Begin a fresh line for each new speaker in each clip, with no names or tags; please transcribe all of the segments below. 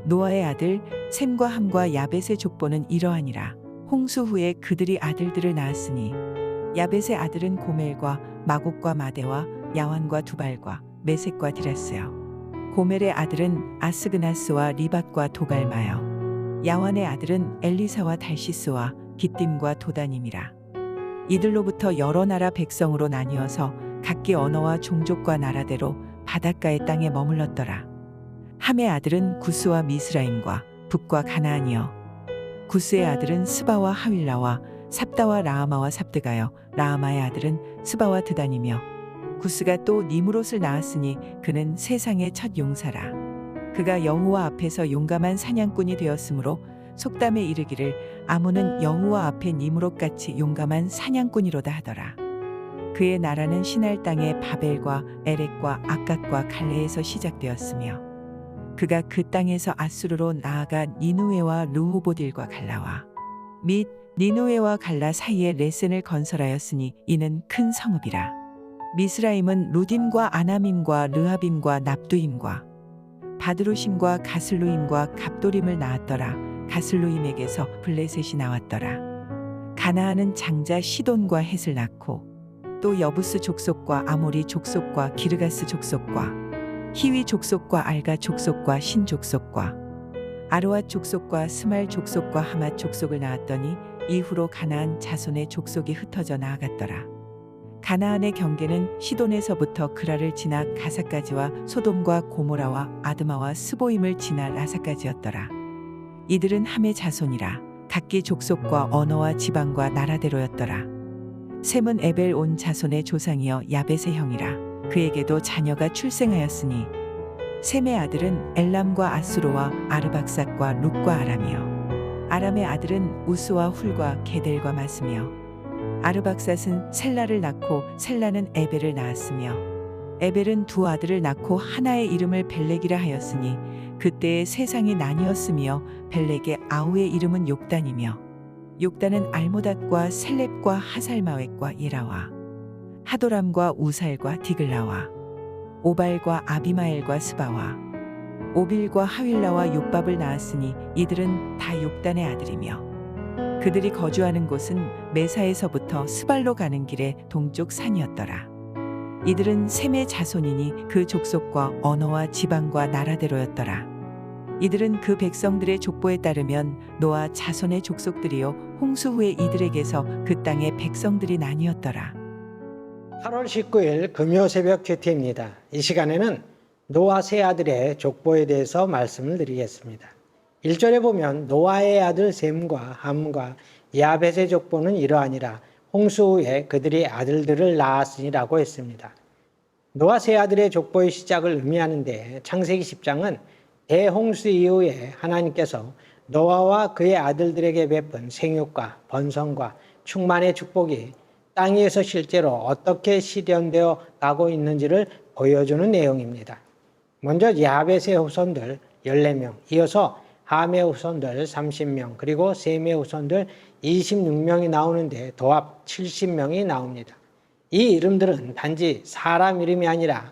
노아의 아들 셈과 함과 야벳의 족보는 이러하니라. 홍수 후에 그들이 아들들을 낳았으니 야벳의 아들은 고멜과 마곡과 마대와 야완과 두발과 메섹과 디라스요. 고멜의 아들은 아스그나스와 리밧과 도갈마요. 야완의 아들은 엘리사와 달시스와 깃딤과 도다님이라. 이들로부터 여러 나라 백성으로 나뉘어서 각기 언어와 종족과 나라대로 바닷가의 땅에 머물렀더라. 함의 아들은 구스와 미스라임과 북과 가나안이요. 구스의 아들은 스바와 하윌라와 삽다와 라하마와 삽드가요. 라하마의 아들은 스바와 드단이며 구스가 또 니므롯을 낳았으니 그는 세상의 첫 용사라. 그가 여호와 앞에서 용감한 사냥꾼이 되었으므로 속담에 이르기를 아몬은 여호와 앞에 니므롯같이 용감한 사냥꾼이로다 하더라. 그의 나라는 시날 땅의 바벨과 에렉과 아갓과 갈레에서 시작되었으며 그가 그 땅에서 아수르로 나아가 니누웨와 르호보딜과 갈라와 및 니누웨와 갈라 사이에 레센을 건설하였으니 이는 큰 성읍이라. 미스라임은 루딤과 아나밈과 르하빔과 납두임과 바드루심과 가슬루임과 갑도림을 낳았더라. 가슬루임에게서 블레셋이 나왔더라. 가나안은 장자 시돈과 헷을 낳고 또 여부스 족속과 아모리 족속과 기르가스 족속과 히위 족속과 알가 족속과 신 족속과 아르와 족속과 스말 족속과 하맛 족속을 낳았더니 이후로 가나안 자손의 족속이 흩어져 나아갔더라. 가나안의 경계는 시돈에서부터 그라를 지나 가사까지와 소돔과 고모라와 아드마와 스보임을 지나 라사까지였더라. 이들은 함의 자손이라. 각기 족속과 언어와 지방과 나라대로였더라. 셈은 에벨 온 자손의 조상이여 야벳의 형이라. 그에게도 자녀가 출생하였으니 셈의 아들은 엘람과 아수로와 아르박삭과 룻과 아람이요. 아람의 아들은 우스와 훌과 게델과 마스며 아르박삿은 셀라를 낳고 셀라는 에벨을 낳았으며 에벨은 두 아들을 낳고 하나의 이름을 벨렉이라 하였으니 그때의 세상이 나뉘었으며 벨렉의 아우의 이름은 욕단이며 욕단은 알모닷과 셀렙과 하살마웻과 예라와 하도람과 우살과 디글라와 오발과 아비마엘과 스바와 오빌과 하윌라와 욥밥을 낳았으니 이들은 다 욕단의 아들이며 그들이 거주하는 곳은 메사에서부터 스발로 가는 길의 동쪽 산이었더라. 이들은 셈의 자손이니 그 족속과 언어와 지방과 나라대로였더라. 이들은 그 백성들의 족보에 따르면 노아 자손의 족속들이요 홍수 후에 이들에게서 그 땅의 백성들이 나뉘었더라.
8월 19일 금요 새벽 큐티입니다. 이 시간에는 노아 세 아들의 족보에 대해서 말씀을 드리겠습니다. 1절에 보면 노아의 아들 셈과 함과 야벳의 족보는 이러하니라. 홍수 후에 그들이 아들들을 낳았으니라고 했습니다. 노아 세 아들의 족보의 시작을 의미하는데 창세기 10장은 대홍수 이후에 하나님께서 노아와 그의 아들들에게 베푼 생육과 번성과 충만의 축복이 땅 위에서 실제로 어떻게 실현되어 가고 있는지를 보여주는 내용입니다. 먼저 야벳의 후손들 14명, 이어서 함의 후손들 30명, 그리고 셈의 후손들 26명이 나오는데 도합 70명이 나옵니다. 이 이름들은 단지 사람 이름이 아니라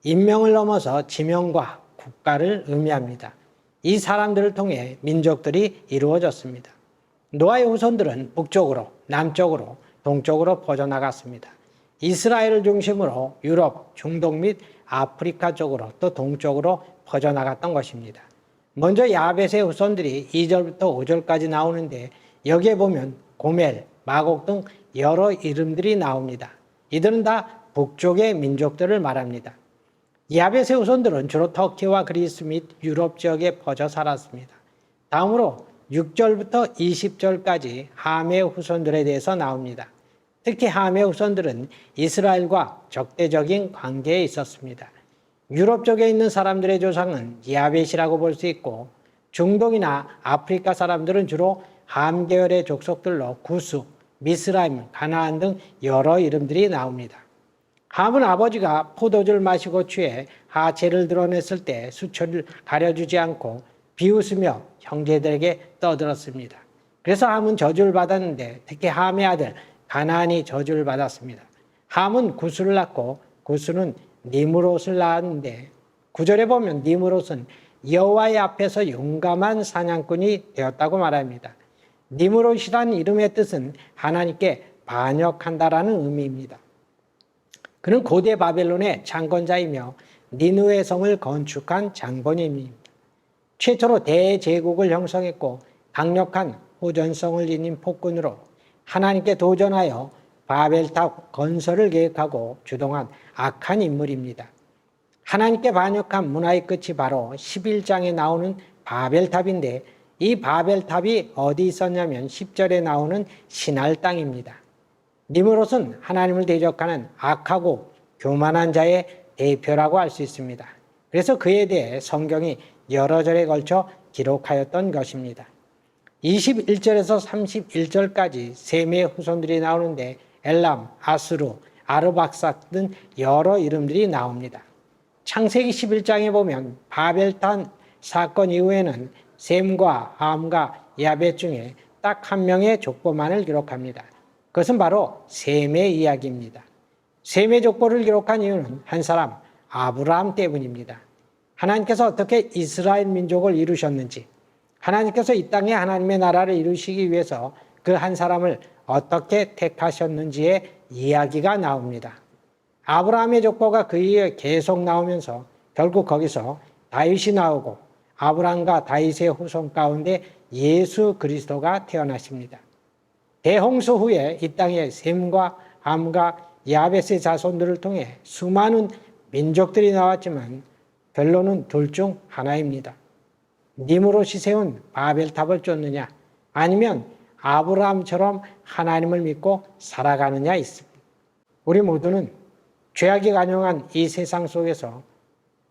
인명을 넘어서 지명과 국가를 의미합니다. 이 사람들을 통해 민족들이 이루어졌습니다. 노아의 후손들은 북쪽으로, 남쪽으로, 동쪽으로 퍼져나갔습니다. 이스라엘을 중심으로 유럽, 중동 및 아프리카 쪽으로 또 동쪽으로 퍼져나갔던 것입니다. 먼저 야벳의 후손들이 2절부터 5절까지 나오는데 여기에 보면 고멜, 마곡 등 여러 이름들이 나옵니다. 이들은 다 북쪽의 민족들을 말합니다. 야벳의 후손들은 주로 터키와 그리스 및 유럽 지역에 퍼져 살았습니다. 다음으로 6절부터 20절까지 함의 후손들에 대해서 나옵니다. 특히 함의 후손들은 이스라엘과 적대적인 관계에 있었습니다. 유럽 쪽에 있는 사람들의 조상은 야벳이라고 볼 수 있고 중동이나 아프리카 사람들은 주로 함 계열의 족속들로 구스, 미스라임, 가나안 등 여러 이름들이 나옵니다. 함은 아버지가 포도주를 마시고 취해 하체를 드러냈을 때 수초를 가려주지 않고 비웃으며 형제들에게 떠들었습니다. 그래서 함은 저주를 받았는데 특히 함의 아들 가나안이 저주를 받았습니다. 함은 구스를 낳고 구스는 니므롯을 낳았는데 9절에 보면 니므롯은 여호와의 앞에서 용감한 사냥꾼이 되었다고 말합니다. 니므롯이라는 이름의 뜻은 하나님께 반역한다라는 의미입니다. 그는 고대 바벨론의 창건자이며 니느웨 성을 건축한 장본인입니다. 최초로 대제국을 형성했고 강력한 호전성을 지닌 폭군으로 하나님께 도전하여 바벨탑 건설을 계획하고 주동한 악한 인물입니다. 하나님께 반역한 문화의 끝이 바로 11장에 나오는 바벨탑인데, 이 바벨탑이 어디 있었냐면 10절에 나오는 시날 땅입니다. 니므롯은 하나님을 대적하는 악하고 교만한 자의 대표라고 할 수 있습니다. 그래서 그에 대해 성경이 여러 절에 걸쳐 기록하였던 것입니다. 21절에서 31절까지 셈의 후손들이 나오는데 엘람, 아수르, 아르박삭 등 여러 이름들이 나옵니다. 창세기 11장에 보면 바벨탑 사건 이후에는 셈과 함과 야벳 중에 딱 한 명의 족보만을 기록합니다. 그것은 바로 셈의 이야기입니다. 셈의 족보를 기록한 이유는 한 사람 아브라함 때문입니다. 하나님께서 어떻게 이스라엘 민족을 이루셨는지, 하나님께서 이 땅에 하나님의 나라를 이루시기 위해서 그 한 사람을 어떻게 택하셨는지의 이야기가 나옵니다. 아브라함의 족보가 그 이후에 계속 나오면서 결국 거기서 다윗이 나오고 아브라함과 다윗의 후손 가운데 예수 그리스도가 태어나십니다. 대홍수 후에 이 땅에 셈과 함과 야벳의 자손들을 통해 수많은 민족들이 나왔지만 결론은 둘 중 하나입니다. 니므롯이 세운 바벨탑을 쫓느냐, 아니면 아브라함처럼 하나님을 믿고 살아가느냐 있습니다. 우리 모두는 죄악이 간영한 이 세상 속에서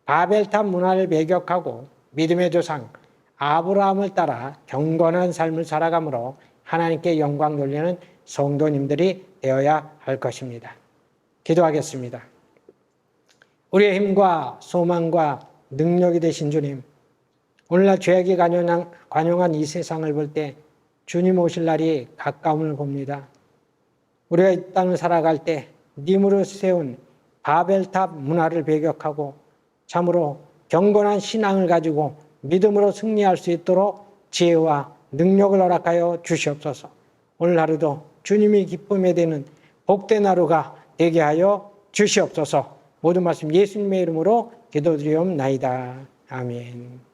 바벨탑 문화를 배격하고 믿음의 조상 아브라함을 따라 경건한 삶을 살아가므로 하나님께 영광 돌리는 성도님들이 되어야 할 것입니다. 기도하겠습니다. 우리의 힘과 소망과 능력이 되신 주님, 오늘날 죄악이 관영한 이 세상을 볼 때 주님 오실 날이 가까움을 봅니다. 우리가 이 땅을 살아갈 때 니므롯이 세운 바벨탑 문화를 배격하고 참으로 경건한 신앙을 가지고 믿음으로 승리할 수 있도록 지혜와 능력을 허락하여 주시옵소서. 오늘 하루도 주님이 기쁨에 되는 복된 하루가 되게 하여 주시옵소서. 모든 말씀 예수님의 이름으로 기도드리옵나이다. 아멘.